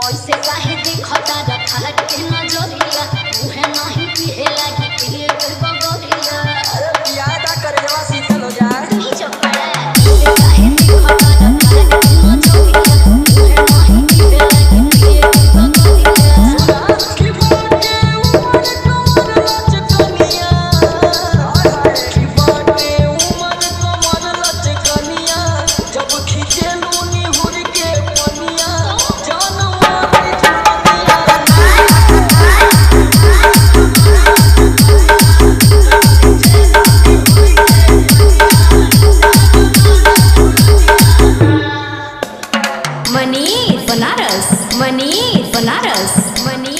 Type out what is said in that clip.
ऐसे काहे देखता रखा के नजरिया मुहे नहीं पिए लागी पिए के बगरिया। अरे पियादा कर जवा शीतल हो जाए। तू ही चपड़ा ऐसे काहे देखता रखा के नजरिया मुहे नहीं पिए लागी पिए के बगरिया। की बाटे उमर कमर लचकनिया, की बाटे उमर कमर लचकनिया, जब खींचे लूनी हुर के पनिया जानवर मनीष बनारस, मनीष बनारस, मनीष